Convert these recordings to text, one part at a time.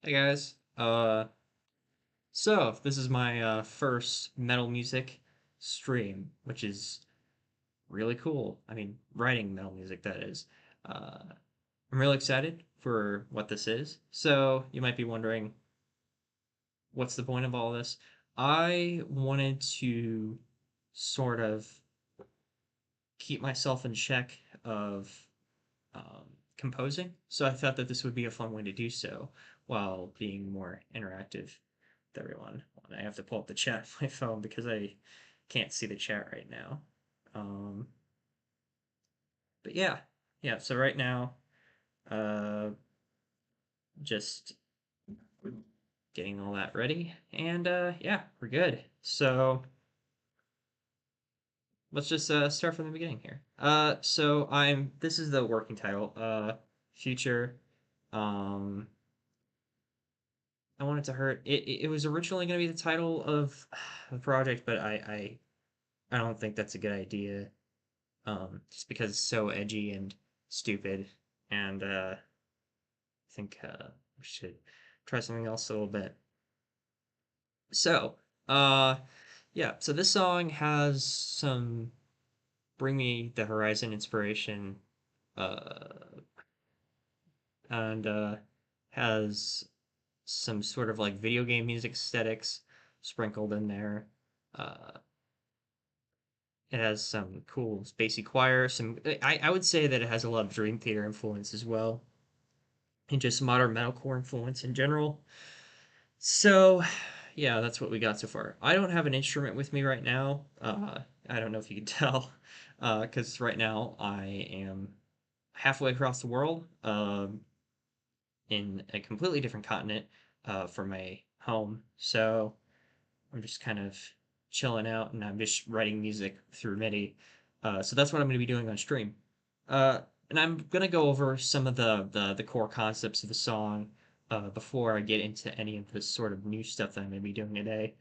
Hey guys, so this is my first metal music stream, which is really cool. I mean, writing metal music, that is. Uh, I'm really excited for what this is. So you might be wondering, what's the point of all this? I wanted to sort of keep myself in check of um, composing, so I thought that this would be a fun way to do so while being more interactive with everyone. I have to pull up the chat on my phone because I can't see the chat right now. Um, but yeah. So right now, uh, just getting all that ready, and yeah, we're good. So let's just start from the beginning here. So I'm. This is the working title. Future. Um, I Want It to Hurt. It was originally going to be the title of the project, but I don't think that's a good idea. Just because it's so edgy and stupid, and I think we should try something else a little bit. So, uh, yeah. So this song has some Bring Me the Horizon inspiration, uh, and has some sort of like video game music aesthetics sprinkled in there. Uh, it has some cool spacey choir. I would say that it has a lot of Dream Theater influence as well, and just modern metalcore influence in general. So, yeah, that's what we got so far. I don't have an instrument with me right now. I don't know if you can tell, because right now I am halfway across the world, in a completely different continent, from my home. So I'm just kind of chilling out and I'm just writing music through MIDI. So that's what I'm going to be doing on stream. Uh, and I'm going to go over some of the core concepts of the song before I get into any of this sort of new stuff that I'm going to be doing today.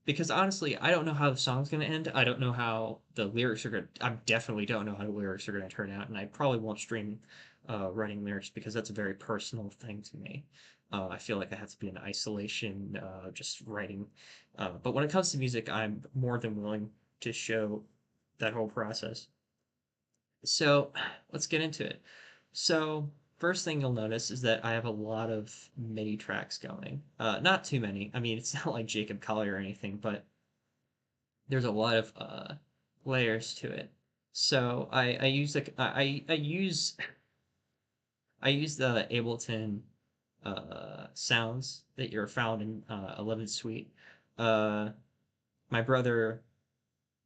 Because honestly, I don't know how the song's going to end. I don't know how the lyrics are going to. I definitely don't know how the lyrics are going to turn out. And I probably won't stream writing lyrics because that's a very personal thing to me. I feel like I have to be in isolation, just writing, but when it comes to music, I'm more than willing to show that whole process. So let's get into it. So first thing you'll notice is that I have a lot of MIDI tracks going. Not too many. I mean, it's not like Jacob Collier or anything, but there's a lot of layers to it. So I use like I use the Ableton sounds that you're found in 11th Suite. Uh, my brother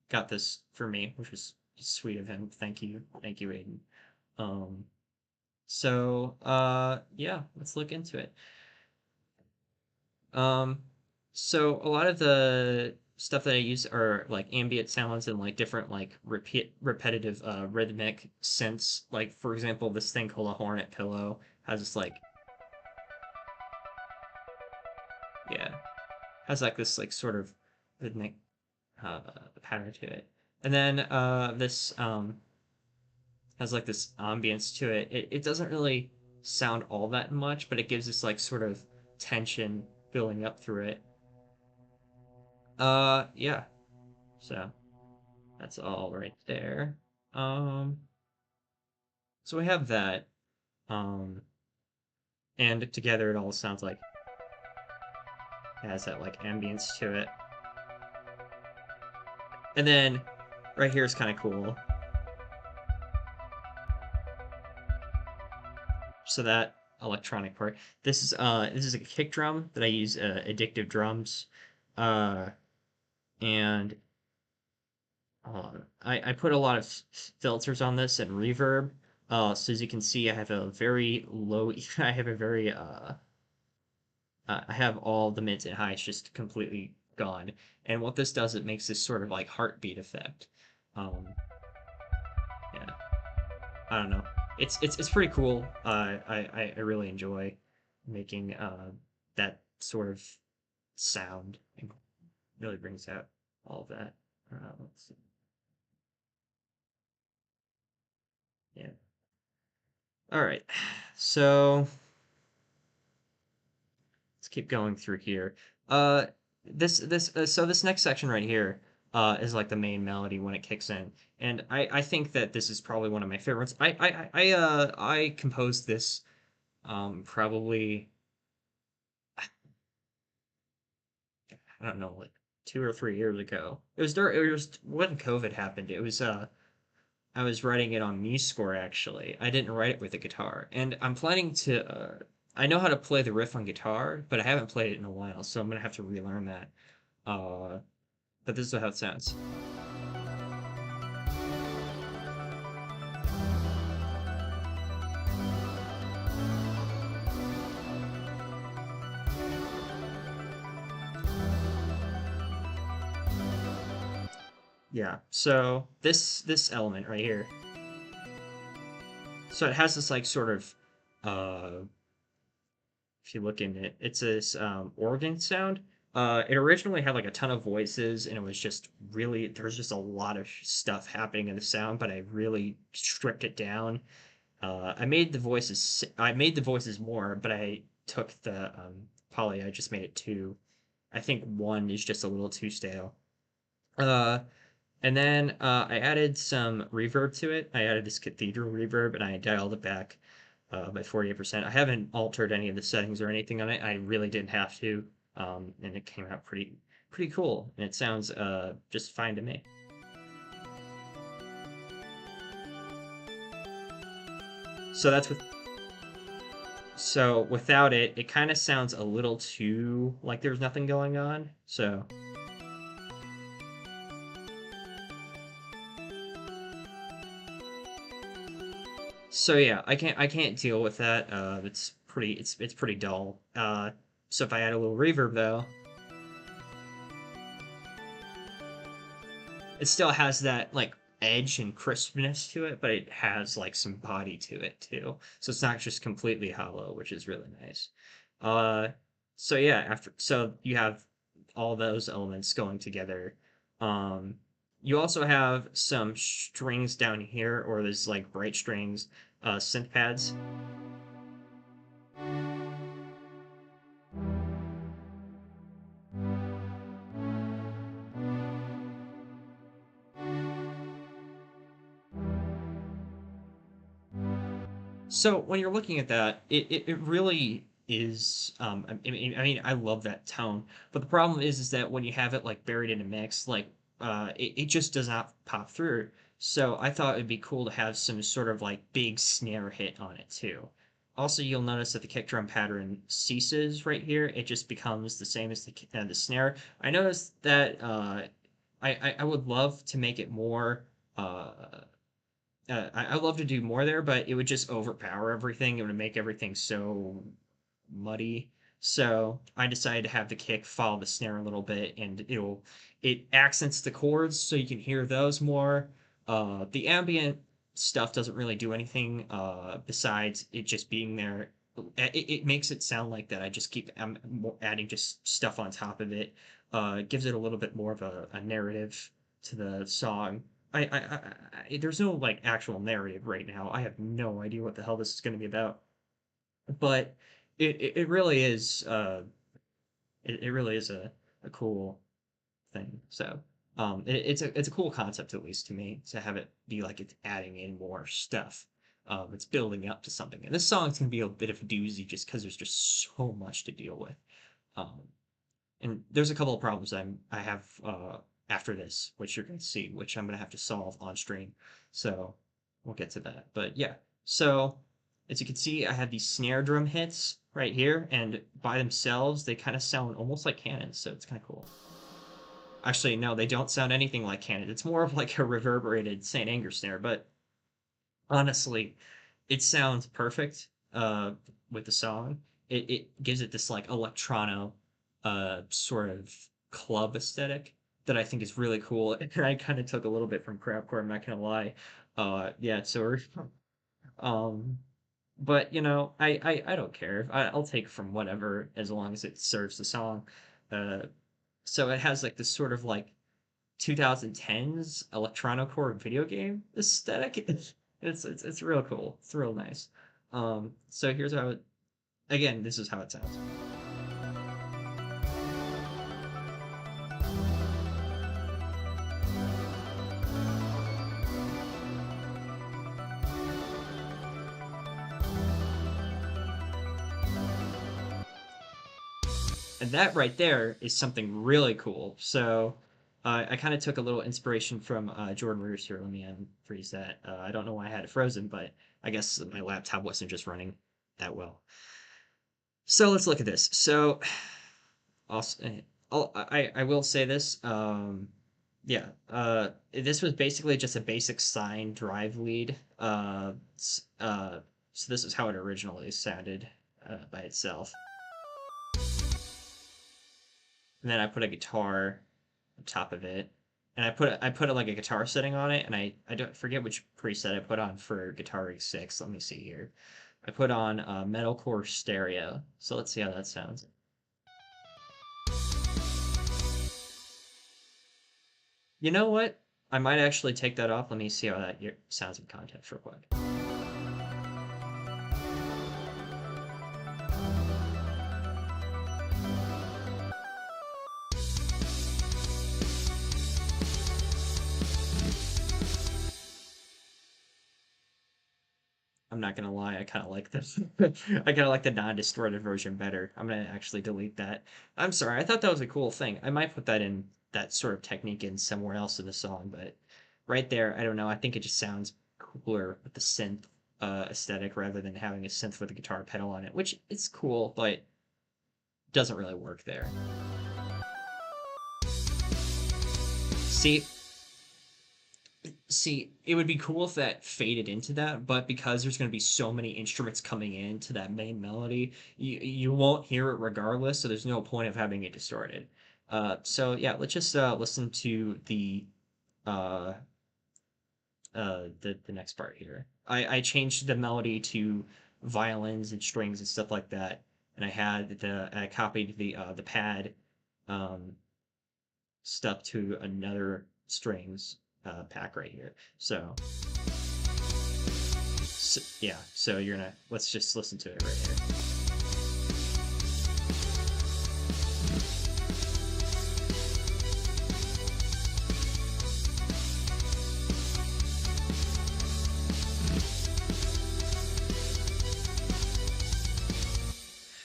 got this for me, which was sweet of him. Thank you, Aiden. Um, yeah, let's look into it. Um, so a lot of the stuff that I use are like ambient sounds and like different like repetitive rhythmic synths. Like for example, this thing called a Hornet Pillow has this like yeah has like this like sort of rhythmic uh, pattern to it. And then this has like this ambience to it. It doesn't really sound all that much, but it gives this like sort of tension building up through it. Yeah. So that's all right there. Um, so we have that. Um, and together it all sounds like it has that like ambience to it. And then right here is kind of cool. So that electronic part. This is a kick drum that I use Addictive Drums. Uh, and I put a lot of filters on this and reverb. So as you can see, I have a very low. I have a very I have all the mids and highs just completely gone. And what this does, it makes this sort of like heartbeat effect. Um, yeah, I don't know. It's pretty cool. I really enjoy making that sort of sound. It really brings out all of that. Let's see. Yeah. All right. So keep going through here. So this next section right here is like the main melody when it kicks in, and I think that this is probably one of my favorites. I composed this probably I don't know, like 2 or 3 years ago. It was when COVID happened. It was I was writing it on MuseScore actually. I didn't write it with a guitar, and I'm planning to. I know how to play the riff on guitar, but I haven't played it in a while, so I'm gonna have to relearn that. Uh, but this is how it sounds. Yeah. So this element right here. So it has this like sort of uh if you look in it, it's this organ sound. It originally had like a ton of voices, and it was just really there's just a lot of stuff happening in the sound, but I really stripped it down. I made the voices more, but I took the poly. I just made it two. I think one is just a little too stale. Uh, and then I added some reverb to it. I added this cathedral reverb, and I dialed it back by 48%. I haven't altered any of the settings or anything on it. I really didn't have to, and it came out pretty cool, and it sounds just fine to me. So that's with so without it, it kind of sounds a little too like there's nothing going on. So yeah, I can't deal with that. It's pretty dull. So if I add a little reverb though, it still has that like edge and crispness to it, but it has like some body to it too. So it's not just completely hollow, which is really nice. Uh, so yeah, after so you have all those elements going together. Um, you also have some strings down here, or there's like bright strings, synth pads. So when you're looking at that, it really is. I love that tone, but the problem is that when you have it like buried in a mix, like it just does not pop through. So I thought it'd be cool to have some sort of like big snare hit on it too. Also, you'll notice that the kick drum pattern ceases right here. It just becomes the same as the snare. I noticed that I would love to make it more. I'd love to do more there, but it would just overpower everything. It would make everything so muddy. So I decided to have the kick follow the snare a little bit, and it accents the chords so you can hear those more. The ambient stuff doesn't really do anything besides it just being there. It makes it sound like that. I just keep adding just stuff on top of it. It gives it a little bit more of a narrative to the song. There's no like actual narrative right now. I have no idea what the hell this is going to be about, but it really is it really is a cool thing. So it's a cool concept at least to me to have it be like it's adding in more stuff. It's building up to something, and this song's gonna be a bit of a doozy just because there's just so much to deal with. Um, and there's a couple of problems I have after this, which you're going to see, which I'm going to have to solve on stream. So we'll get to that. But yeah, so as you can see, I have these snare drum hits right here, and by themselves, they kind of sound almost like cannons. So it's kind of cool. Actually, no, they don't sound anything like cannons. It's more of like a reverberated St. Anger snare, but honestly, it sounds perfect with the song. It gives it this like electrono sort of club aesthetic that I think is really cool. And I kind of took a little bit from crapcore, I'm not gonna lie. Yeah, so um but I don't care. I'll take from whatever as long as it serves the song. Uh so it has like this sort of like 2010s electronocore video game aesthetic. It's real cool. It's real nice. So here's how it again, this is how it sounds. And that right there is something really cool. So I kind of took a little inspiration from Jordan Roos here. Let me unfreeze that. I don't know why I had it frozen, but I guess my laptop wasn't just running that well. So let's look at this. So also, I will say this. Yeah. This was basically just a basic sine drive lead. So this is how it originally sounded by itself. And then I put a guitar on top of it, and I put like a guitar setting on it, and I don't forget which preset I put on for Guitar Rig 6. Let me see here. I put on Metalcore Stereo. So let's see how that sounds. You know what? I might actually take that off. Let me see how that sounds in context real quick. I'm not gonna lie, I kind of like this. I kind of like the non-distorted version better. I'm gonna actually delete that. I'm sorry, I thought that was a cool thing. I might put that in that sort of technique in somewhere else in the song, but right there, I don't know. I think it just sounds cooler with the synth aesthetic rather than having a synth with a guitar pedal on it, which it's cool, but doesn't really work there. See, See, it would be cool if that faded into that, but because there's going to be so many instruments coming into that main melody, you won't hear it regardless, so there's no point of having it distorted. So yeah, let's just listen to uh, the next part here. I changed the melody to violins and strings and stuff like that, and I copied the pad um, stuff to another strings pack right here. So yeah, so let's just listen to it right here.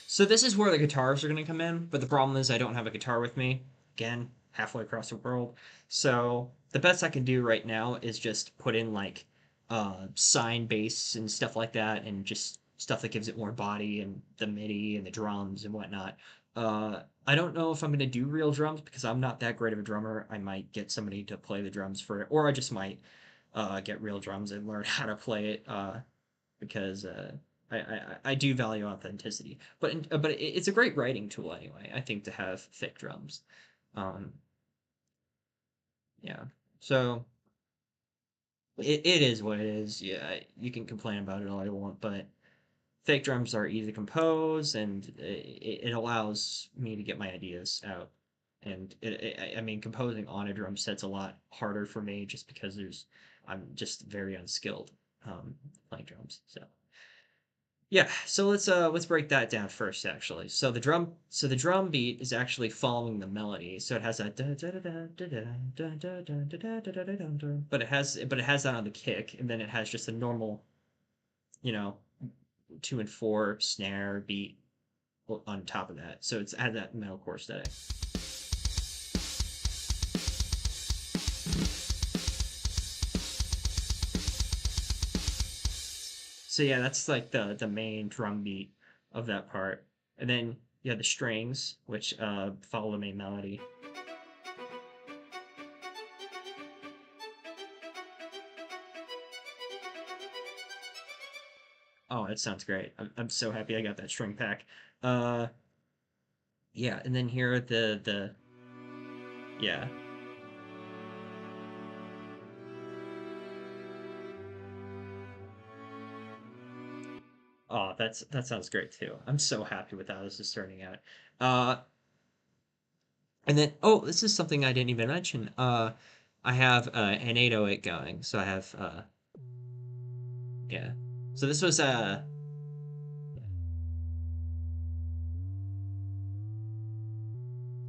So this is where the guitars are going to come in, but the problem is I don't have a guitar with me. Again, halfway across the world. So the best I can do right now is just put in like sine bass and stuff like that, and just stuff that gives it more body, and the MIDI and the drums and whatnot. I don't know if I'm going to do real drums because I'm not that great of a drummer. I might get somebody to play the drums for it, or I just might get real drums and learn how to play it because I do value authenticity. But it's a great writing tool anyway. I think to have thick drums. Um, yeah. So it is what it is. Yeah, you can complain about it all you want, but fake drums are easy to compose, and it allows me to get my ideas out. And I mean, composing on a drum set's a lot harder for me just because I'm just very unskilled playing drums. Yeah, so let's break that down first actually. So the drum beat is actually following the melody. So it has that but it has that on the kick, and then it has just a normal, you know, 2 and 4 snare beat on top of that. So it's had that metalcore aesthetic. So yeah, that's like the main drum beat of that part. And then you have the strings, which follow the main melody. Oh, that sounds great. I'm so happy I got that string pack. Uh yeah, and then here the yeah. Oh, that sounds great too. I'm so happy with how this is turning out. Uh and then oh, this is something I didn't even mention. I have an 808 going. So I have yeah. So this was so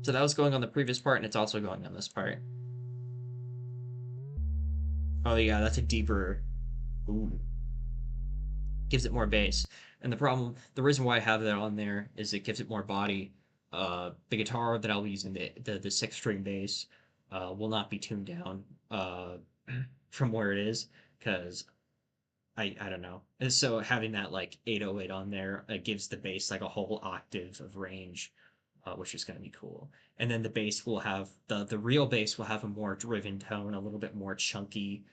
that was going on the previous part, and it's also going on this part. Oh yeah, that's a deeper. Ooh, gives it more bass. And the reason why I have that on there is it gives it more body. The guitar that I'll be using, the six string bass, will not be tuned down from where it is, because I don't know. And so having that like 808 on there, gives the bass like a whole octave of range, which is going to be cool. And then the bass will have the real bass will have a more driven tone, a little bit more chunky,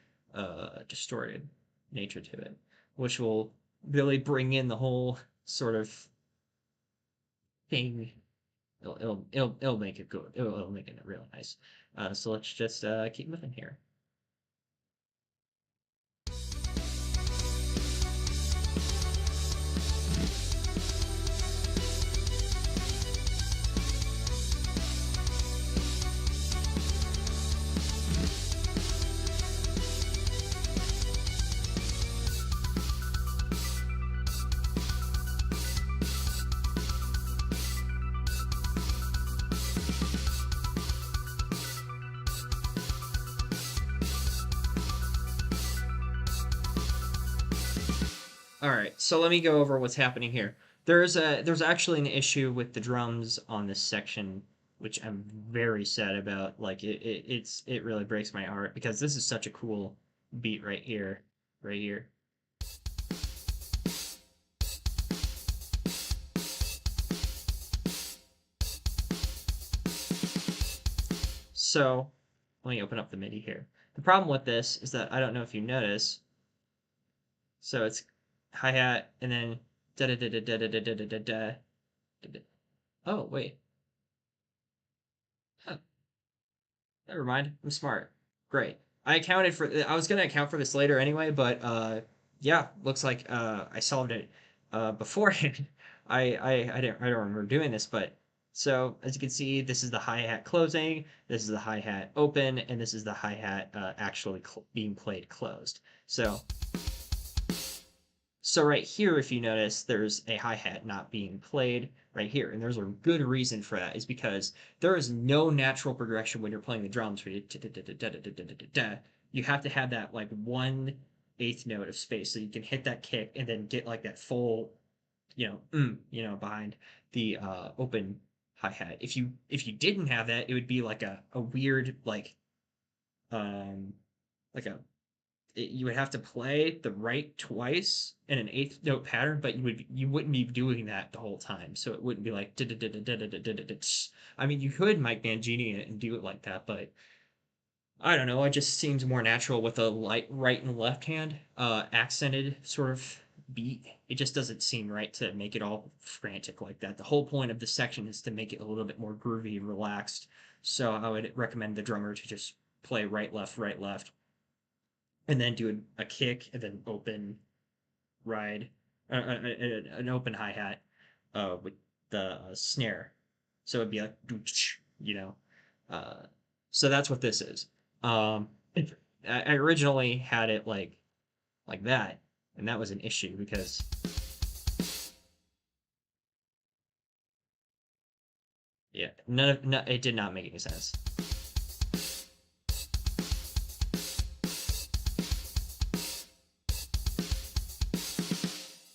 distorted nature to it, which will really bring in the whole sort of thing. It'll make it good. It'll make it really nice. So let's just keep moving here. All right, so let me go over what's happening here. There's actually an issue with the drums on this section, which I'm very sad about. Like it really breaks my heart because this is such a cool beat right here, right here. So let me open up the MIDI here. The problem with this is that I don't know if you notice. So it's hi-hat and then da da da da da da da da da da da. Oh wait. Huh. Never mind. I'm smart. Great. I was gonna account for this later anyway, but yeah, looks like I solved it beforehand. I don't remember doing this, but so as you can see, this is the hi-hat closing, this is the hi-hat open, and this is the hi-hat actually being played closed. So right here, if you notice, there's a hi-hat not being played right here. And there's a good reason for that, is because there is no natural progression when you're playing the drums. You have to have that like 1/8 note of space so you can hit that kick and then get like that full, behind the open hi-hat. If you didn't have that, it would be like a weird um like a you would have to play the right twice in an eighth note pattern, but you wouldn't be doing that the whole time. So it wouldn't be like I mean, you could Mike Mangini it and do it like that, but I don't know. It just seems more natural with a light right and left hand accented sort of beat. It just doesn't seem right to make it all frantic like that. The whole point of the section is to make it a little bit more groovy and relaxed. So I would recommend the drummer to just play right, left, and then do a kick and then open ride, an open hi hat with the snare. So it'd be like, you know. Uh, so that's what this is. Um, I originally had it like that, and that was an issue because yeah, it did not make any sense.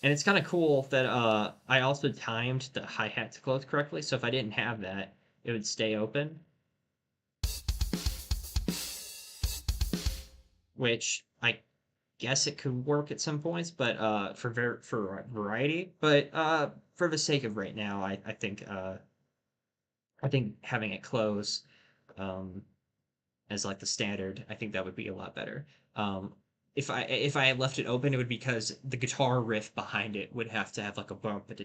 And it's kind of cool that I also timed the hi-hat to close correctly, so if I didn't have that, it would stay open, which I guess it could work at some points, but for variety, but for the sake of right now, I think having it close um, as like the standard, I think that would be a lot better. If I had left it open, it would be because the guitar riff behind it would have to have like a bump, like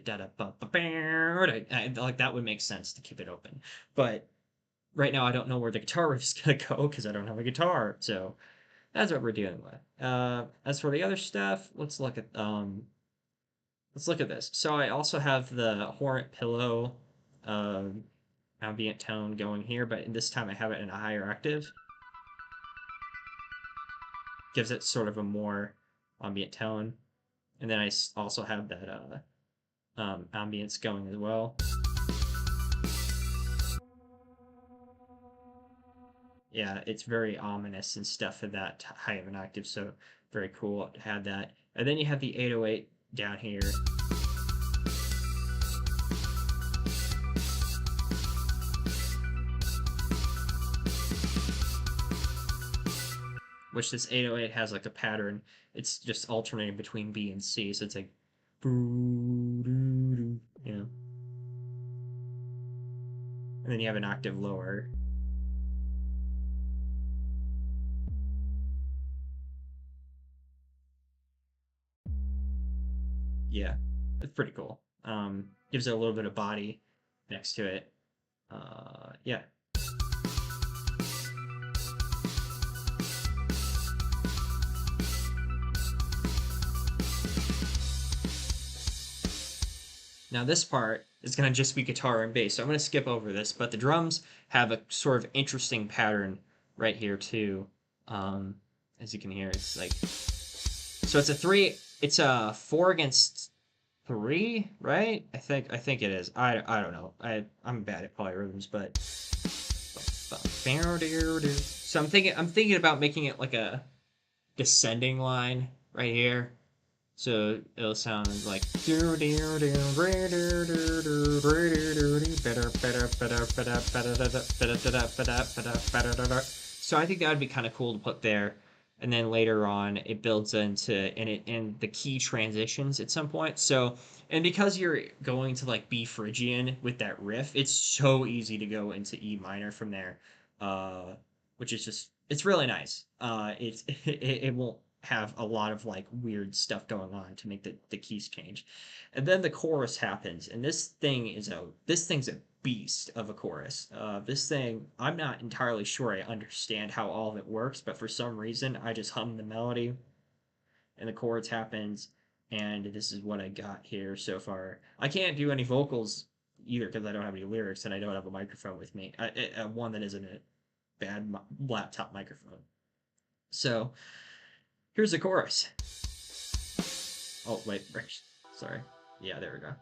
that would make sense to keep it open. But right now, I don't know where the guitar riff is gonna go because I don't have a guitar. So that's what we're dealing with. As for the other stuff, let's look at this. So I also have the Hornet Pillow um, ambient tone going here, but this time I have it in a higher octave. Gives it sort of a more ambient tone. And then I also have that ambience going as well. Yeah, it's very ominous and stuff for that high of an octave, so very cool to have that. And then you have the 808 down here. which this 808 has like a pattern. It's just alternating between B and C, so it's like, you know, and then you have an octave lower. Yeah, it's pretty cool. Gives it a little bit of body next to it. Yeah. Now this part is going to just be guitar and bass, so I'm going to skip over this, but the drums have a sort of interesting pattern right here too. As you can hear, it's like, so it's a 4 against 3, right? I think it is. I don't know. I'm bad at polyrhythms, but so I'm thinking about making it like a descending line right here. So it'll sound like so I think that would be kind of cool to put there. And then later on it builds into and the key transitions at some point. So and because you're going to like B Phrygian with that riff, it's so easy to go into E minor from there. Uh which is just it's really nice. It won't have a lot of like weird stuff going on to make the keys change. And then the chorus happens, and this thing's a beast of a chorus. This thing, I'm not entirely sure I understand how all of it works, but for some reason I just hum the melody and the chords happens, and this is what I got here so far. I can't do any vocals either because I don't have any lyrics and I don't have a microphone with me. One that isn't a bad laptop microphone. So here's the chorus. Oh, wait, sorry. Yeah, there we go.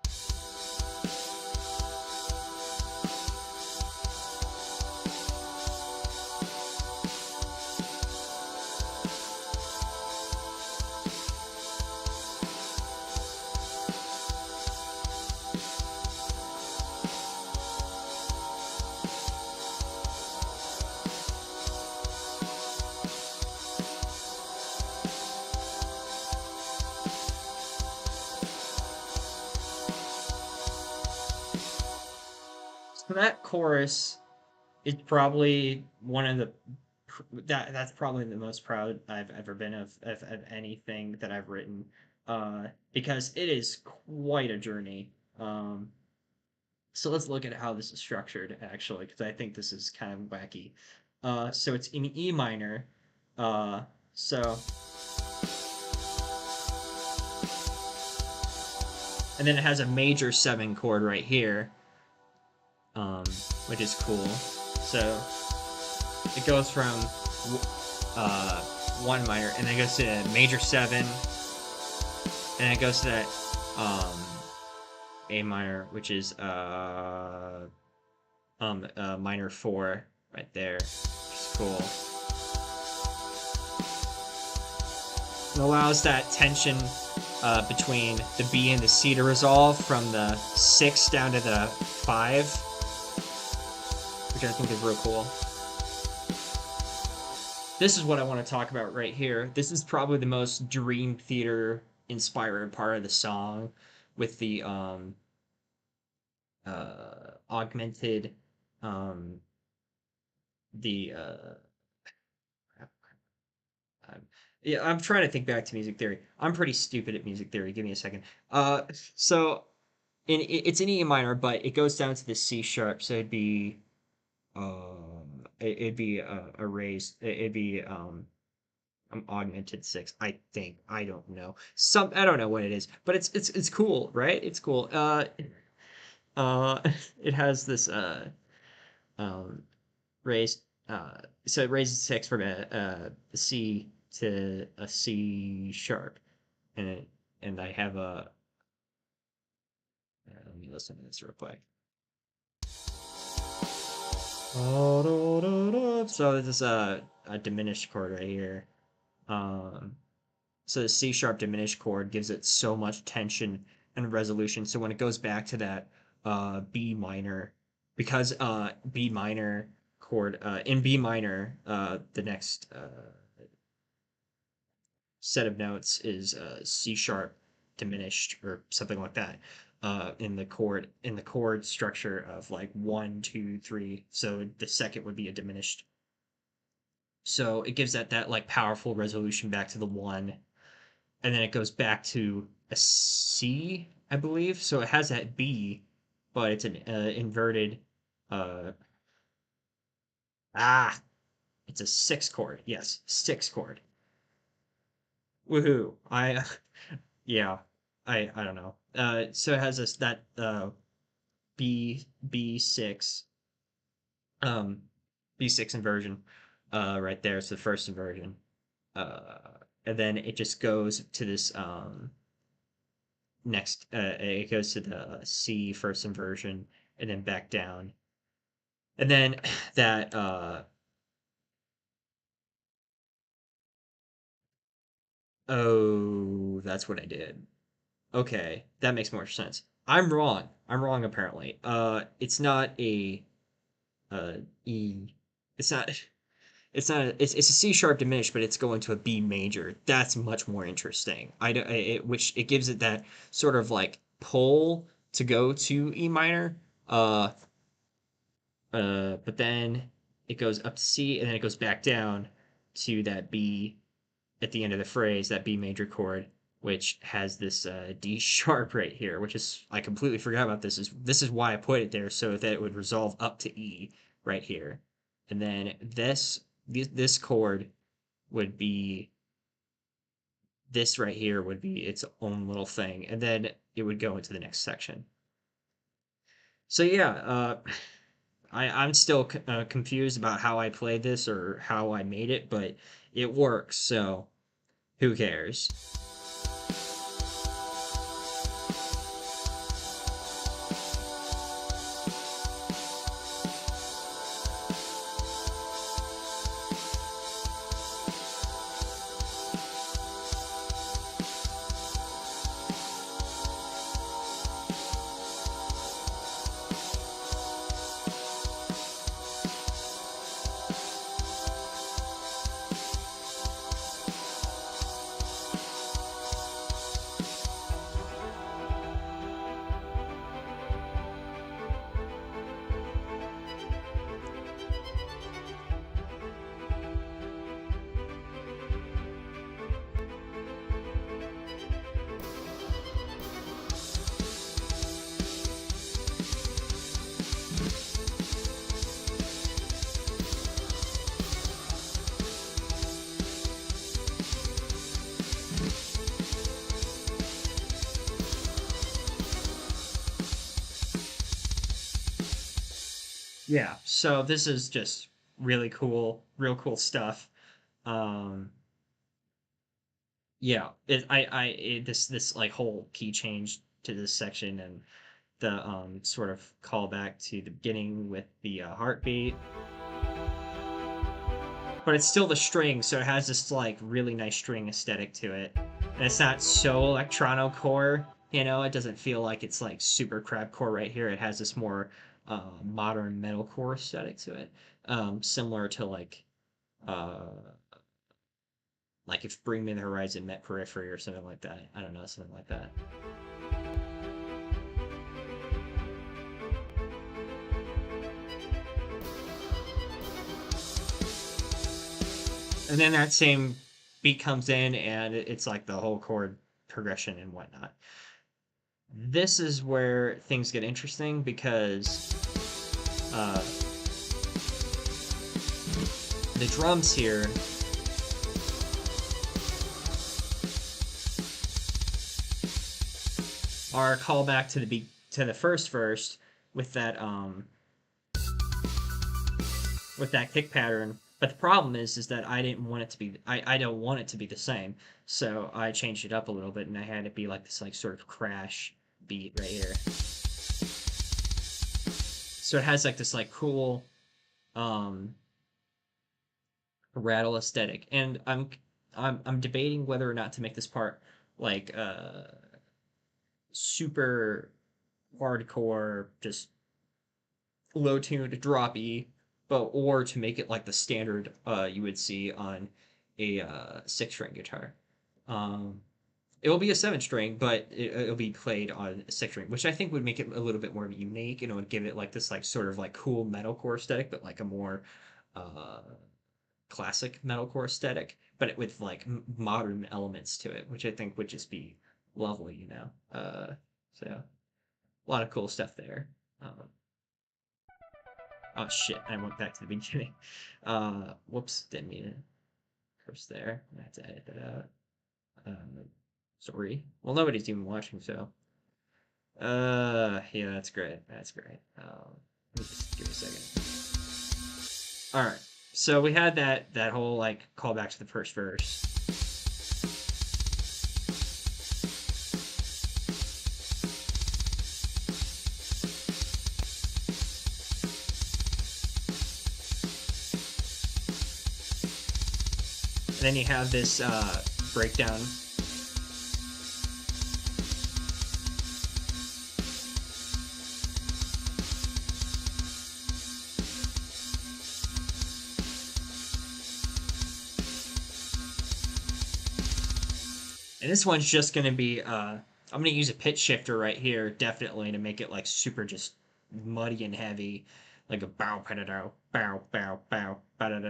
So that chorus is probably one of the that's probably the most proud I've ever been of anything that I've written, because it is quite a journey. Um, so let's look at how this is structured actually, because I think this is kind of wacky. So it's in E minor. Uh, so and then it has a major 7 chord right here, um, which is cool. So it goes from uh, 1 minor, and then it goes to major 7, and it goes to that A minor, which is minor 4 right there, which is cool. It allows that tension between the B and the C to resolve from the 6 down to the 5, which I think is real cool. This is what I want to talk about right here. This is probably the most Dream Theater inspired part of the song, with the augmented um, the I'm, yeah, I'm trying to think back to music theory. I'm pretty stupid at music theory. Give me a second. So it's in E minor, but it goes down to the C sharp, so it'd be it'd be a raised, it'd be augmented 6. I think, I don't know, I don't know what it is, but it's cool, right? It's cool. It has this um raised so it raises 6 from a C to a C sharp, and I have a let me listen to this real quick. So this is a diminished chord right here. So the C sharp diminished chord gives it so much tension and resolution. So when it goes back to that B minor, because B minor chord in B minor, the next set of notes is C sharp diminished or something like that in the chord structure of like 1, 2, 3. So the second would be a diminished. So it gives that like powerful resolution back to the one, and then it goes back to a C, I believe. So it has that B, but it's an inverted. Uh, ah, it's a six chord. Yes, six chord. Woohoo! Yeah, I don't know. So it has this that B6 um B6 inversion right there. It's the first inversion. Uh, and then it just goes to this next it goes to the C first inversion and then back down. And then that oh, that's what I did. Okay, that makes more sense. I'm wrong. I'm wrong apparently. It's not a E. It's not. It's not. It's a C sharp diminished, but it's going to a B major. That's much more interesting. Which it gives it that sort of like pull to go to E minor. Uh, but then it goes up to C, and then it goes back down to that B at the end of the phrase, that B major chord, which has this D sharp right here, which is I completely forgot about this. This is why I put it there so that it would resolve up to E right here, and then this chord would be this right here would be its own little thing, and then it would go into the next section. So yeah, I'm still confused about how I played this or how I made it, but it works. So who cares? Yeah, so this is just really cool, real cool stuff. Um, yeah, this like whole key change to this section and the sort of callback to the beginning with the heartbeat, but it's still the string, so it has this like really nice string aesthetic to it, and it's not so electrono core. It doesn't feel like it's like super crab core right here. It has this more modern metalcore aesthetic to it, similar to uh like if Bring Me the Horizon met Periphery or something like that. I don't know, something like that. And then that same beat comes in, and it's like the whole chord progression and whatnot. This is where things get interesting because uh, the drums here are a callback to the first verse with that kick pattern. But the problem is that I didn't want it to be I don't want it to be the same. So I changed it up a little bit and I had it be like this like sort of crash beat right here. So it has like this like cool um rattle aesthetic. And I'm debating whether or not to make this part like super hardcore, just low tuned droppy, but or to make it like the standard you would see on a six string guitar. Um, it will be a seven string, but it'll be played on a six string, which I think would make it a little bit more unique, and it would give it like this like sort of like cool metalcore aesthetic, but like a more uh classic metalcore aesthetic, but it with like modern elements to it, which I think would just be lovely, you know. So a lot of cool stuff there. Um, oh shit, I went back to the beginning. Whoops, didn't mean to curse there. I have to edit that out. Sorry. Well, nobody's even watching, so. Yeah, that's great. That's great. Let me just give me a second. All right. So we had that whole like callback to the first verse. And then you have this breakdown. And this one's just going to be, I'm going to use a pitch shifter right here, definitely, to make it like super just muddy and heavy. Like a bow, bow, bow, bow, bow, I don't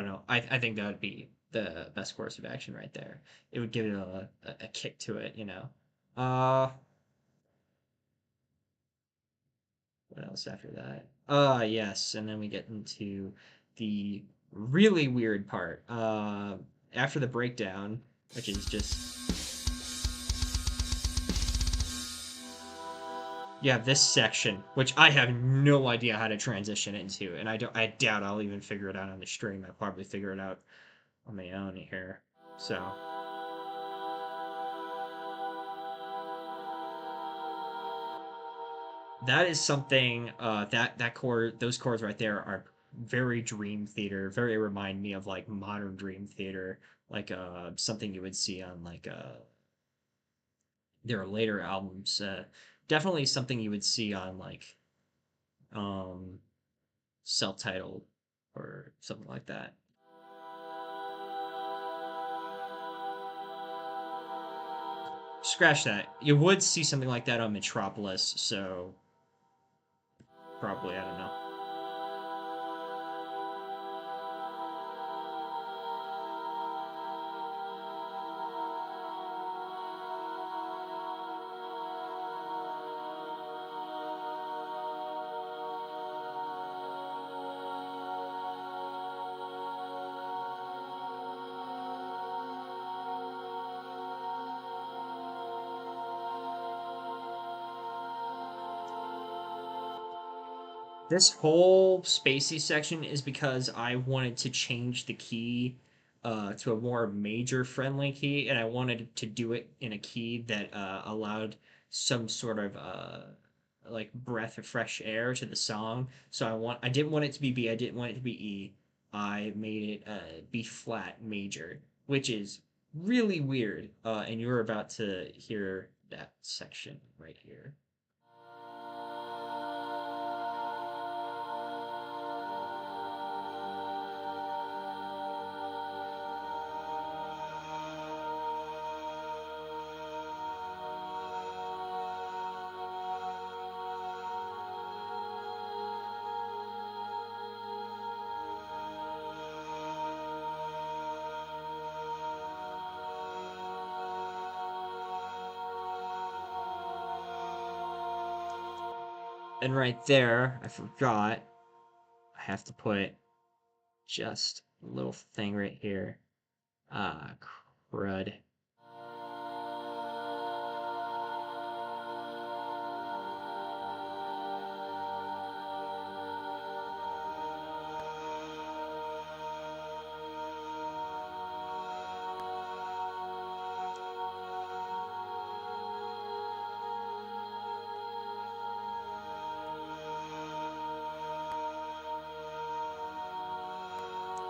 know. I think that would be the best course of action right there. It would give it a kick to it, you know. Uh, what else after that? Yes, and then we get into the really weird part. After the breakdown, which is just you have this section, which I have no idea how to transition into, and I doubt I'll even figure it out on the stream. I'll probably figure it out on my own here. So that is something that chord those chords right there are very Dream Theater, very remind me of like modern Dream Theater, like something you would see on like their later albums. Definitely something you would see on like um self-titled or something like that. Scratch that. You would see something like that on Metropolis, so probably I don't know. This whole spacey section is because I wanted to change the key to a more major friendly key, and I wanted to do it in a key that allowed some sort of like breath of fresh air to the song. So I didn't want it to be B, I didn't want it to be E. I made it B flat major, which is really weird. And you're about to hear that section right here. And right there, I forgot. I have to put just a little thing right here. Ah, crud.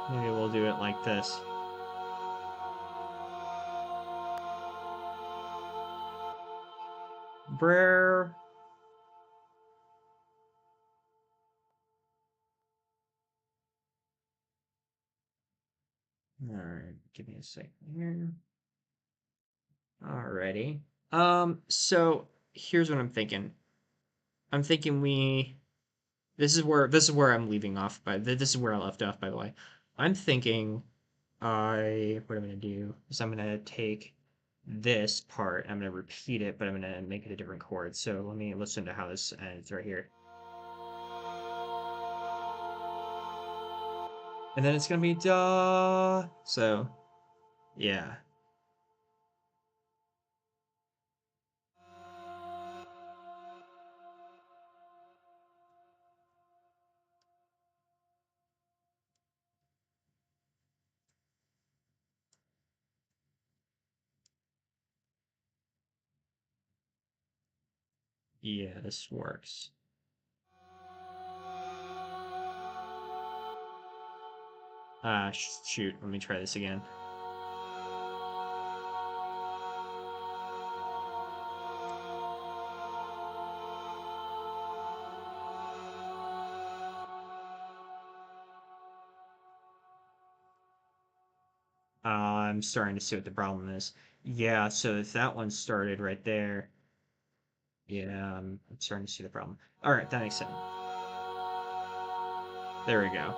Maybe we'll do it like this. Brr. give me a second here. Alrighty. So here's what I'm thinking. I'm thinking this is where I'm leaving off this is where I left off, by the way. I'm thinking what I'm gonna do is I'm gonna take this part, I'm gonna repeat it, but I'm gonna make it a different chord. So let me listen to how this ends right here. And then it's gonna be da. So yeah. Yeah, this works. Shoot, let me try this again. I'm starting to see what the problem is. Yeah, so if that one started right there, yeah, I'm starting to see the problem. All right, that makes sense. There we go.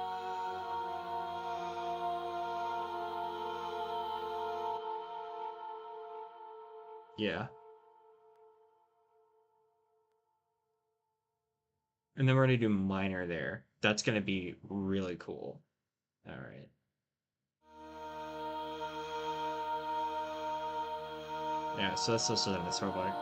Yeah. And then we're gonna do minor there. That's gonna be really cool. All right. Yeah, so let's listen to this real quick.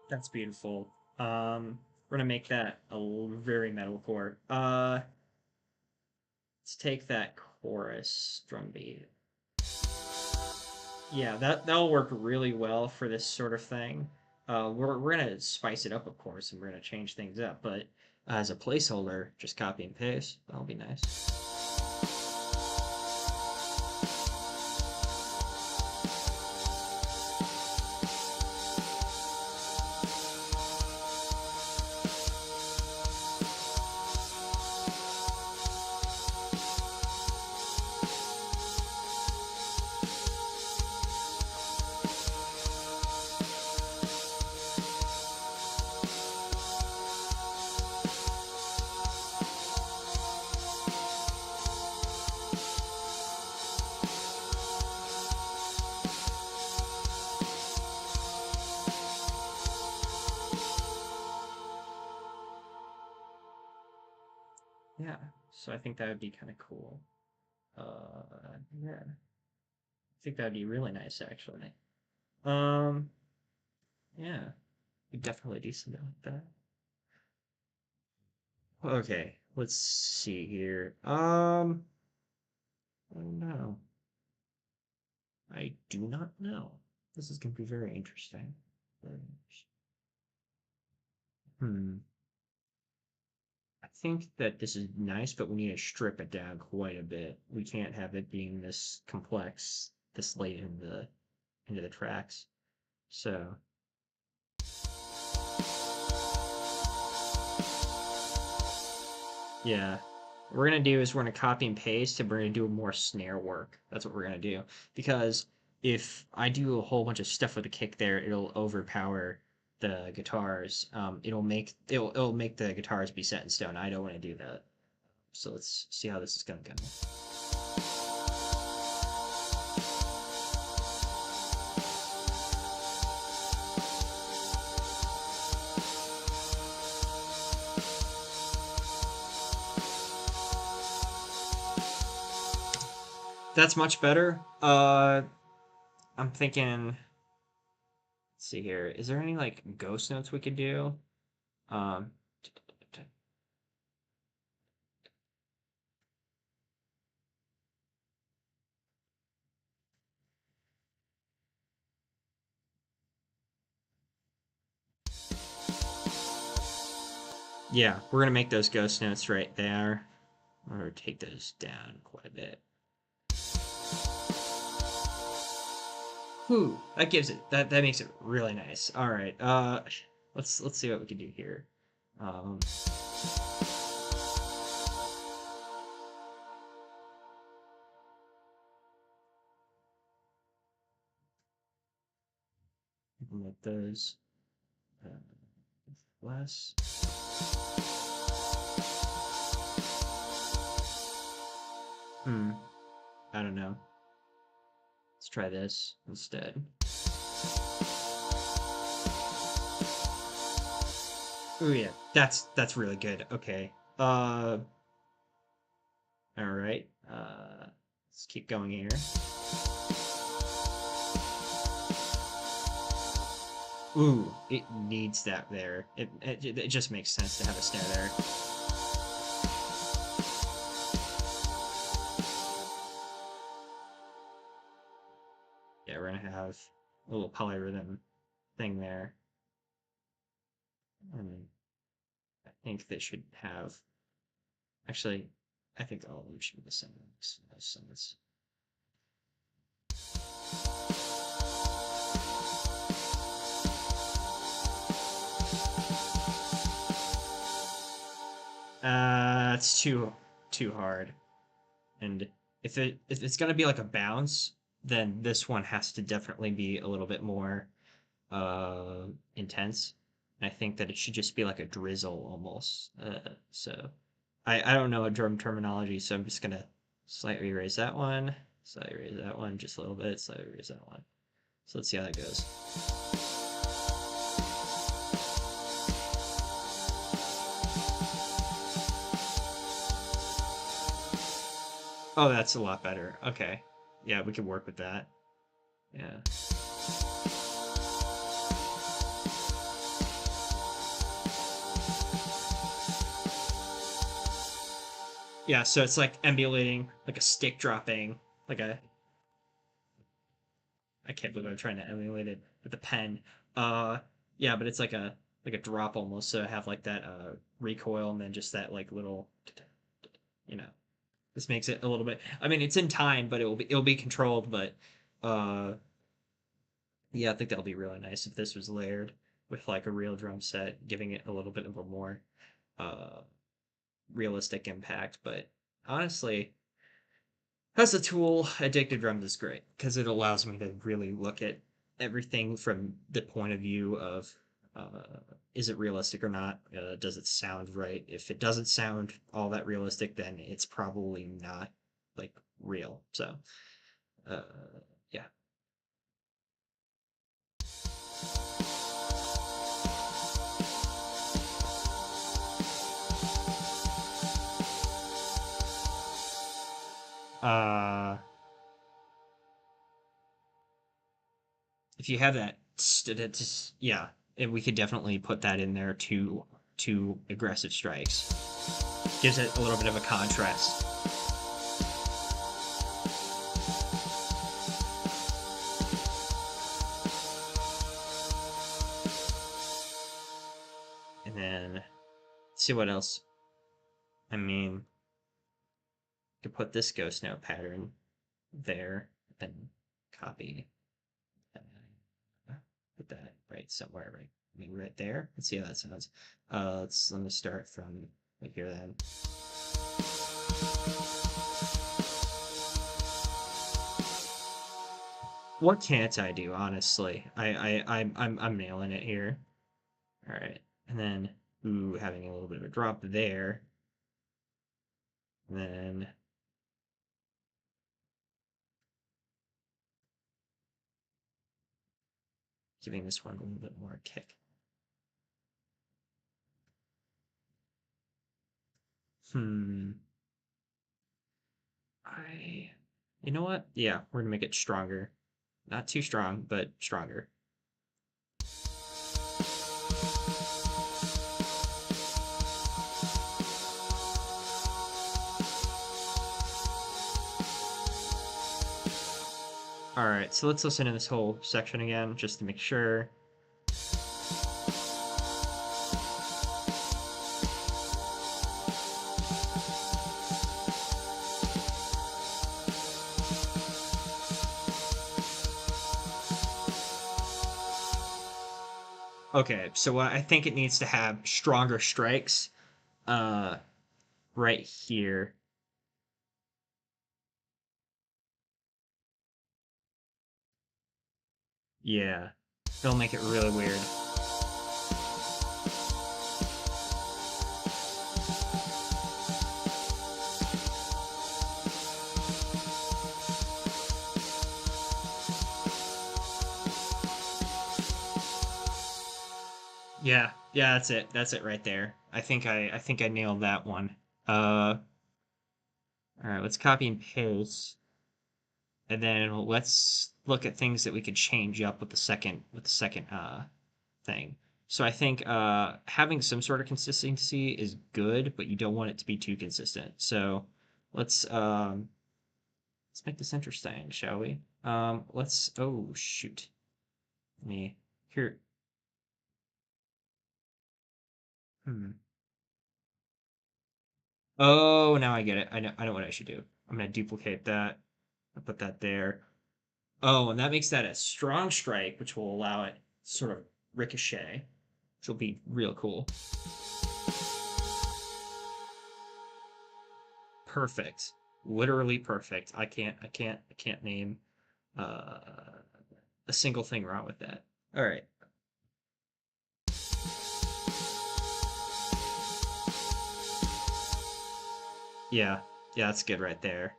That's beautiful. We're gonna make that a very metal chord. Let's take that chorus drum beat. Yeah, that'll work really well for this sort of thing. We're gonna spice it up, of course, and we're gonna change things up. But as a placeholder, just copy and paste. That'll be nice. Yeah, so I think that would be kind of cool. Yeah, I think that would be really nice, actually. Um, yeah, we definitely do something like that. Okay, let's see here. I don't know. I do not know. This is going to be very interesting. Hmm. I think that this is nice, but we need to strip it down quite a bit. We can't have it being this complex this late in the into the tracks. So yeah. What we're gonna do is we're gonna copy and paste and we're gonna do more snare work. That's what we're gonna do. Because if I do a whole bunch of stuff with the kick there, it'll overpower the guitars. It'll make the guitars be set in stone. I don't want to do that. So let's see how this is gonna go. That's much better. I'm thinking. Let's Let's see here. Is there any like ghost notes we could do? Um, yeah, we're gonna make those ghost notes right there. I'm gonna take those down quite a bit. Whew, that gives it that makes it really nice. All right, let's see what we can do here. Um, implement those uh, less. Hmm, I don't know. Let's try this instead. Oh yeah, that's really good. Okay. All right. Let's keep going here. Ooh, it needs that there. It just makes sense to have a snare there. Yeah, we're gonna have a little polyrhythm thing there. And I think they should have. Actually, I think all of them should be the same. Sentence. It's too hard. And if it's gonna be like a bounce, then this one has to definitely be a little bit more intense. And I think that it should just be like a drizzle almost. So I don't know a drum terminology, so I'm just gonna slightly raise that one, slightly raise that one, just a little bit, slightly raise that one. So let's see how that goes. Oh, that's a lot better. Okay. Yeah, we can work with that. Yeah. Yeah, so it's like emulating like a stick dropping, like a I can't believe I'm trying to emulate it with a pen. Uh yeah, but it's like a drop almost, so I have like that recoil and then just that like little you know. This makes it a little bit I mean it's in time, but it'll be controlled, but uh yeah, I think that'll be really nice if this was layered with like a real drum set, giving it a little bit of a more uh realistic impact, but honestly, as a tool, Addicted Drums is great because it allows me to really look at everything from the point of view of is it realistic or not? Does it sound right? If it doesn't sound all that realistic, then it's probably not like real. So, uh, yeah. Uh, if you have that, yeah, and we could definitely put that in there to aggressive strikes. Gives it a little bit of a contrast. And then see what else. I mean, could put this ghost note pattern there, then copy, uh, put that right somewhere, right? I mean, right there. Let's see how that sounds. Let me start from right here then. What can't I do? Honestly, I'm nailing it here. All right, and then ooh, having a little bit of a drop there. And then giving this one a little bit more kick. Hmm. I, you know what? Yeah, we're gonna make it stronger. Not too strong, but stronger. All right, so let's listen to this whole section again just to make sure. Okay, so I think it needs to have stronger strikes uh, right here. Yeah, it'll make it really weird. Yeah, yeah, that's it. That's it right there. I think I nailed that one. All right, let's copy and paste, and then let's look at things that we could change up with the second thing. So I think having some sort of consistency is good, but you don't want it to be too consistent. So let's um, let's make this interesting, shall we? Let's. Oh shoot, me here. Hmm. Oh, now I get it. I know what I should do. I'm gonna duplicate that. I'll put that there. Oh, and that makes that a strong strike, which will allow it sort of ricochet, which will be real cool. Perfect. Literally perfect. I can't name uh, a single thing wrong with that. All right. Yeah. Yeah, that's good right there.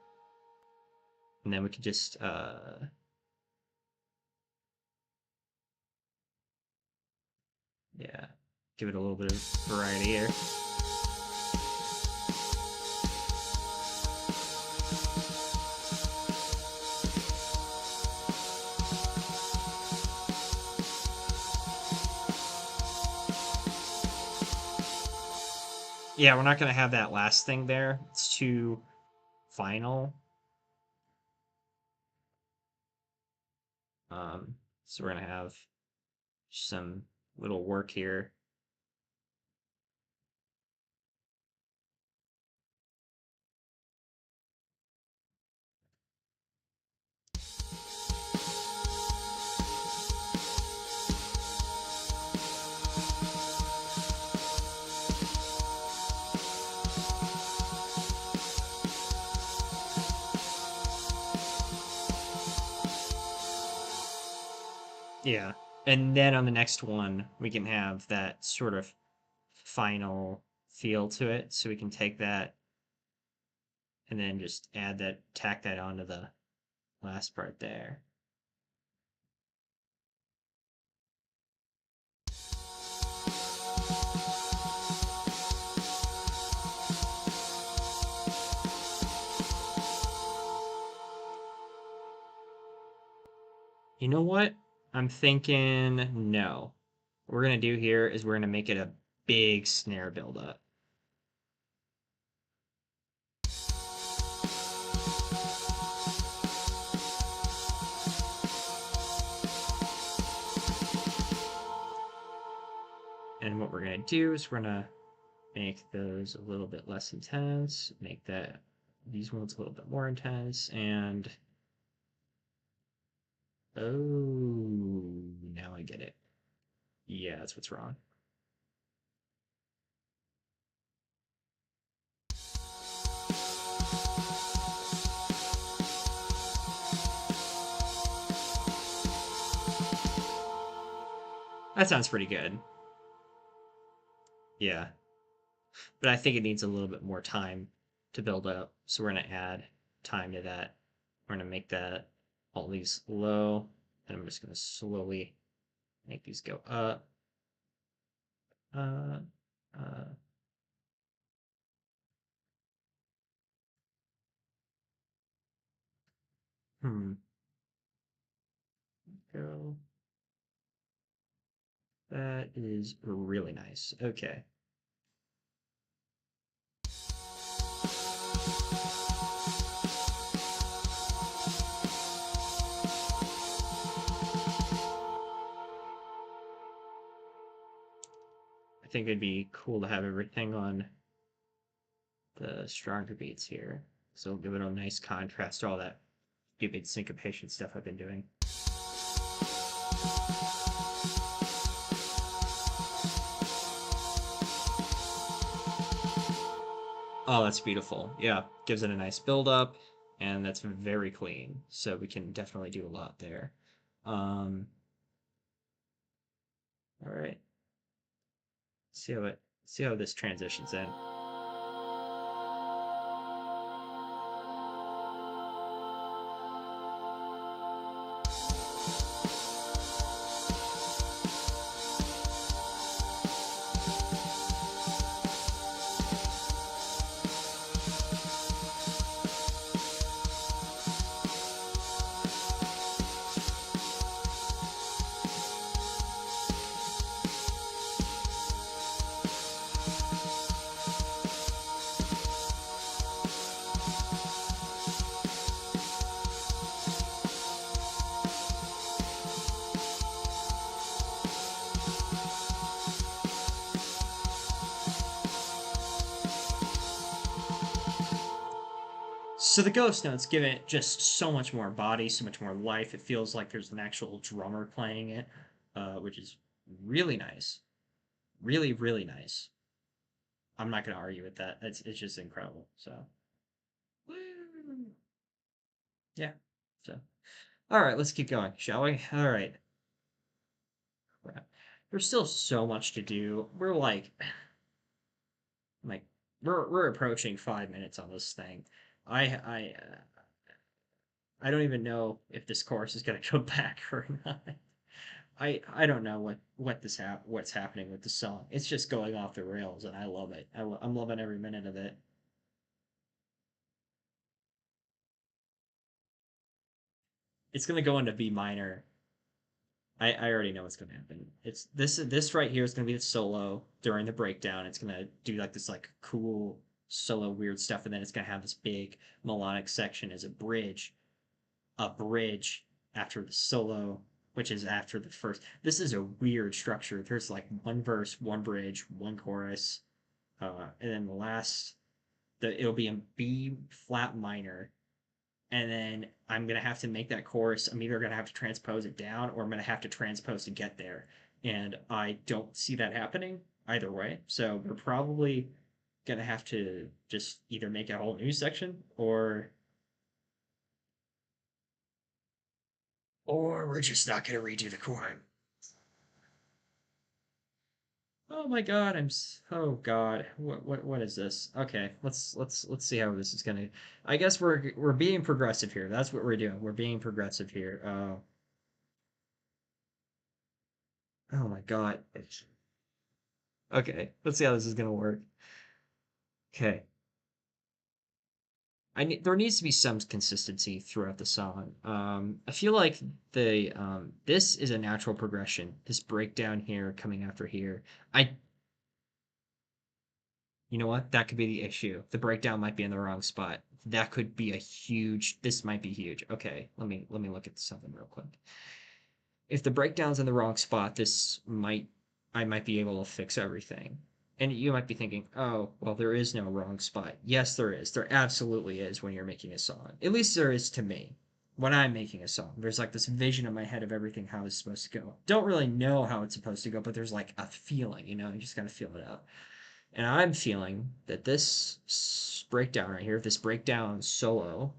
And then we could just yeah, give it a little bit of variety here. Yeah, we're not gonna have that last thing there. It's too final. So we're gonna have some little work here. Yeah. And then on the next one, we can have that sort of final feel to it. So we can take that and then just add that, tack that onto the last part there. You know what? I'm thinking no. What we're going to do here is we're going to make it a big snare buildup. And what we're going to do is we're going to make those a little bit less intense, make that these ones a little bit more intense, and oh, now I get it. Yeah, that's what's wrong. That sounds pretty good. Yeah, but I think it needs a little bit more time to build up. So we're gonna add time to that. We're gonna make that all these low, and I'm just gonna slowly make these go up. Uh, uh, hmm. Go. That is really nice. Okay. think it'd be cool to have everything on the stronger beats here. So it'll give it a nice contrast to all that stupid syncopation stuff I've been doing. Oh, that's beautiful. Yeah, gives it a nice build up, and that's very clean. So we can definitely do a lot there. Um, all right. See how this transitions in. So the ghost notes give it just so much more body, so much more life. It feels like there's an actual drummer playing it, which is really nice. Really, really nice. I'm not going to argue with that. It's just incredible. So, yeah. So, all right, let's keep going, shall we? All right. Crap. There's still so much to do. Like we're approaching 5 minutes on this thing. I don't even know if this course is gonna go back or not. I don't know what's happening with the song. It's just going off the rails, and I love it. I'm loving every minute of it. It's gonna go into B minor. I already know what's gonna happen. It's this right here is gonna be the solo during the breakdown. It's gonna do like this like cool solo weird stuff, and then it's gonna have this big melodic section as a bridge after the solo, which is after the first. This is a weird structure. There's like one verse, one bridge, one chorus, and then the last, it'll be in B flat minor, and then I'm gonna have to make that chorus. I'm either gonna have to transpose it down, or I'm gonna have to transpose to get there, and I don't see that happening either way. So we're probably gonna have to just either make a whole new section, or we're just not gonna redo the chord. Oh my God, oh God, what is this? Okay, let's see how this is gonna. I guess we're being progressive here. That's what we're doing. We're being progressive here. Oh my God. Okay, let's see how this is gonna work. Okay, there needs to be some consistency throughout the song. I feel like this is a natural progression. This breakdown here coming after here. I You know what? That could be the issue. The breakdown might be in the wrong spot. That could be a huge. This might be huge. Okay, let me look at something real quick. If the breakdown's in the wrong spot, I might be able to fix everything. And you might be thinking, oh, well, there is no wrong spot. Yes, there is. There absolutely is when you're making a song. At least there is to me. When I'm making a song, there's like this vision in my head of everything how it's supposed to go. Don't really know how it's supposed to go, but there's like a feeling, you just gotta feel it out. And I'm feeling that this breakdown right here, this breakdown solo,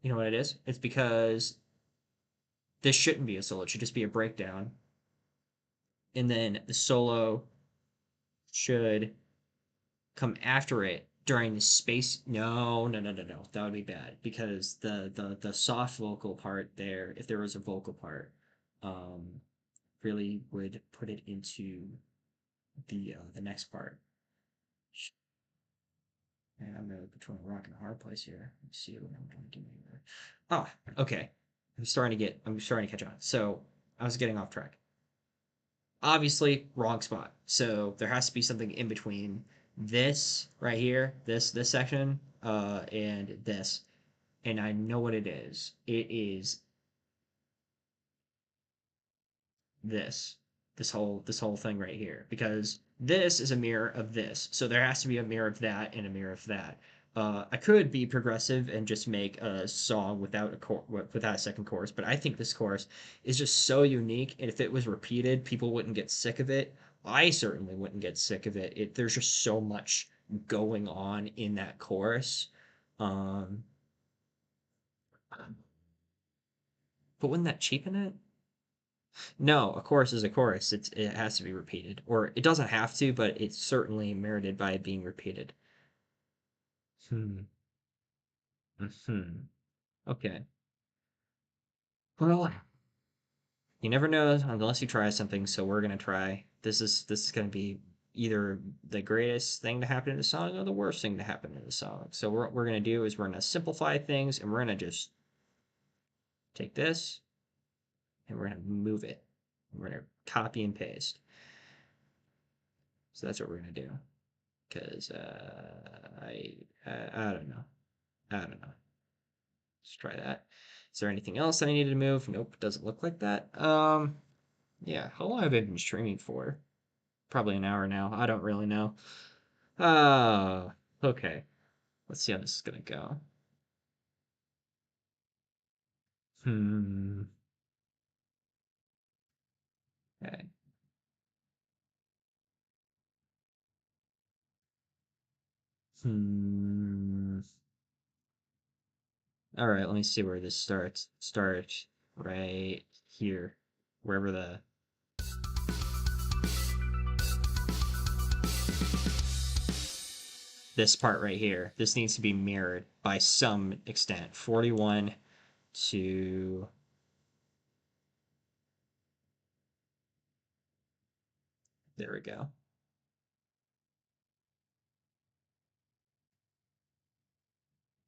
you know what it is? It's because this shouldn't be a solo. It should just be a breakdown. And then the solo should come after it during the space. No, no, no, no, no. That would be bad because the soft vocal part there, if there was a vocal part, um, really would put it into the next part. Man, I'm really between a rock and a hard place here. Let's see what I'm doing here. Ah, okay. I'm starting to catch on. So I was getting off track. Obviously, wrong spot. So there has to be something in between this right here, this section, and this. And I know what it is. It is this. this whole thing right here, because this is a mirror of this, so there has to be a mirror of that and a mirror of that. I could be progressive and just make a song without a second chorus, but I think this chorus is just so unique, and if it was repeated, people wouldn't get sick of it. I certainly wouldn't get sick of it. There's just so much going on in that chorus. Um, but wouldn't that cheapen it? No, a chorus is a chorus. It has to be repeated, or it doesn't have to, but it's certainly merited by being repeated. Hmm. Hmm. Okay. Well, you never know unless you try something, so we're gonna try. This is gonna be either the greatest thing to happen in the song or the worst thing to happen in the song. So what we're gonna do is we're gonna simplify things, and we're gonna just take this and we're gonna move it. We're gonna copy and paste. So that's what we're gonna do. Because I don't know. I don't know. Let's try that. Is there anything else I needed to move? Nope, doesn't look like that. Yeah. How long have I been streaming for? Probably an hour now. I don't really know. Okay. Let's see how this is gonna go. Hmm. Okay. Hmm. All right. Let me see where this starts. Start right here, wherever the this part right here. This needs to be mirrored by some extent. 41 to there we go.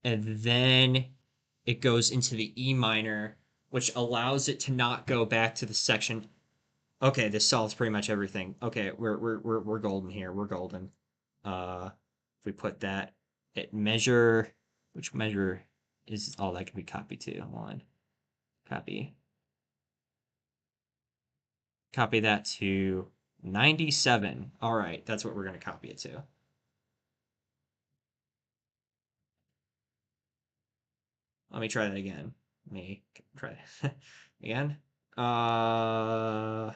And then it goes into the E minor, which allows it to not go back to the section. Okay, this solves pretty much everything. Okay, we're golden here. We're golden. If we put that at measure, which measure is all that can be copied to? Hold copy, copy that to 97. All right, that's what we're gonna copy it to. Let me try that again. Let me try that again. All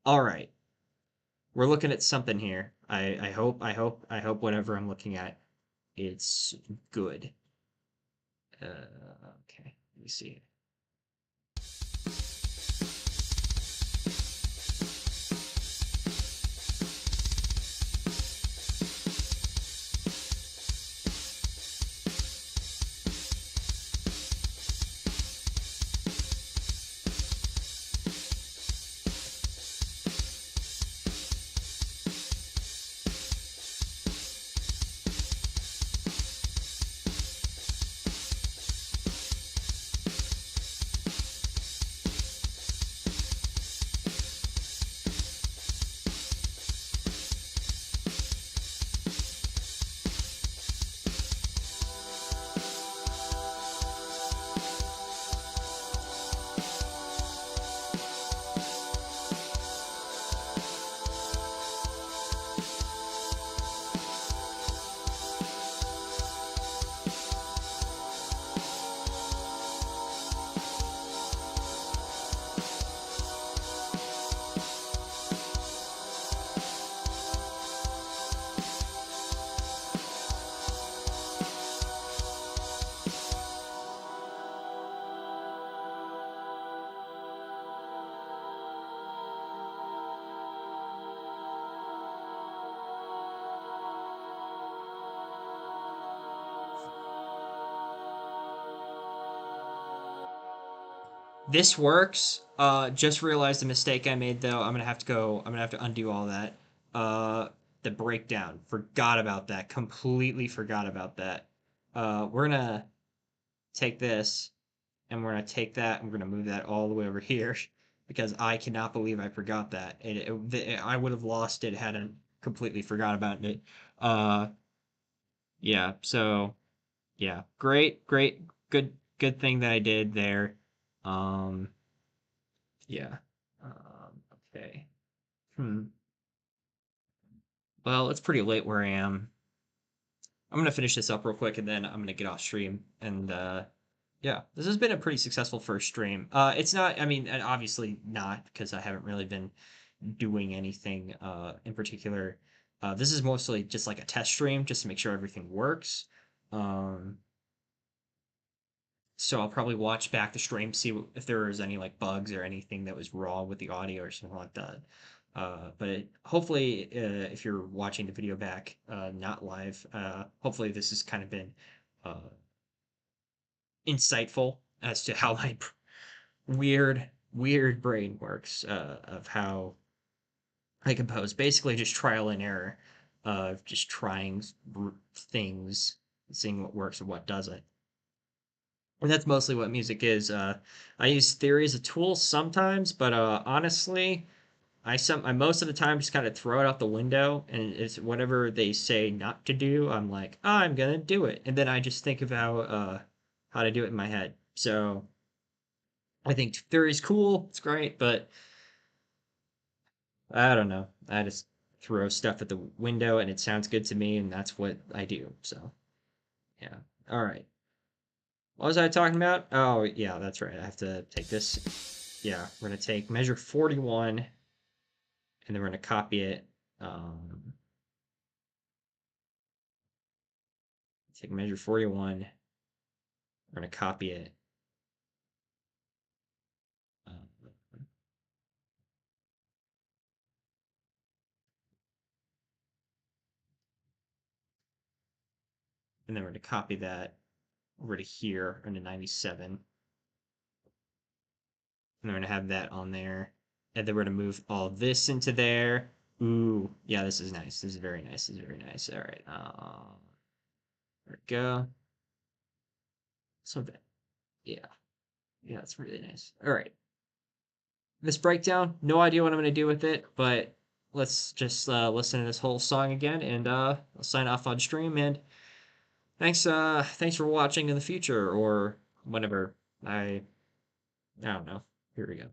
right. We're looking at something here. I hope whatever I'm looking at, it's good. Okay. Let me see. This works. Just realized the mistake I made though. I'm gonna have to go. I'm gonna have to undo all that. Uh, the breakdown. Forgot about that. Completely forgot about that. We're gonna take this and we're gonna take that and we're gonna move that all the way over here because I cannot believe I forgot that. I would have lost it had I completely forgot about it. Uh, yeah. So yeah, great, good thing that I did there. Um, yeah. Uh, Hmm. Well, it's pretty late where I am. I'm gonna finish this up real quick and then I'm gonna get off stream. And yeah, this has been a pretty successful first stream. It's not, I mean, and obviously not because I haven't really been doing anything in particular. This is mostly just like a test stream just to make sure everything works. Um, so I'll probably watch back the stream, see if there was any like bugs or anything that was wrong with the audio or something like that. Hopefully, if you're watching the video back, not live, hopefully this has kind of been uh, insightful as to how my weird brain works, of how I compose. Basically, just trial and error of just trying things, seeing what works and what doesn't. And that's mostly what music is. I use theory as a tool sometimes, but honestly, I most of the time just kind of throw it out the window, and it's whatever they say not to do. I'm like, oh, I'm gonna do it, and then I just think about how to do it in my head. So I think theory's cool, it's great, but I don't know. I just throw stuff at the window, and it sounds good to me, and that's what I do. So yeah, all right. What was I talking about? Oh yeah, that's right. I have to take this. Yeah, we're gonna take measure 41, and then we're gonna copy it. Take measure 41. We're going to copy it. Uh, and then we're going to copy that over to here into 97. And then we're going to have that on there. And then we're going to move all this into there. Ooh, yeah, this is nice. This is very nice. This is very nice. All right. There we go. So that, yeah. Yeah, it's really nice. All right. This breakdown, no idea what I'm going to do with it, but let's just listen to this whole song again, and I'll sign off on stream. And thanks for watching in the future or whenever. I don't know. Here we go.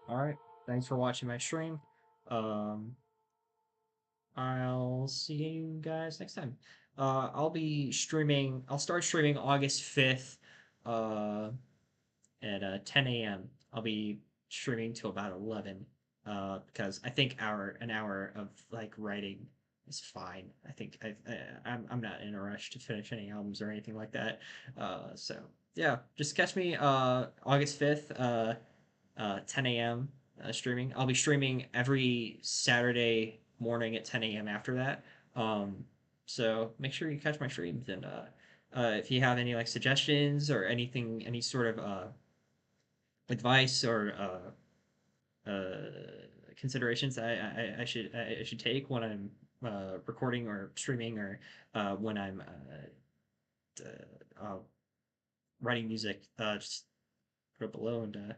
All right. Thanks for watching my stream. Um, I'll see you guys next time. I'll be streaming. I'll start streaming August 5th, uh, at 10 a.m. I'll be streaming till about 11, because I think an hour of like writing is fine. I think I'm not in a rush to finish any albums or anything like that. So yeah, just catch me August 5th, 10 a.m. Streaming. I'll be streaming every Saturday morning at 10 a.m. after that. Um, so make sure you catch my streams, and if you have any like suggestions or anything, any sort of advice or considerations I should take when I'm recording or streaming, or when I'm writing music, just put it below, and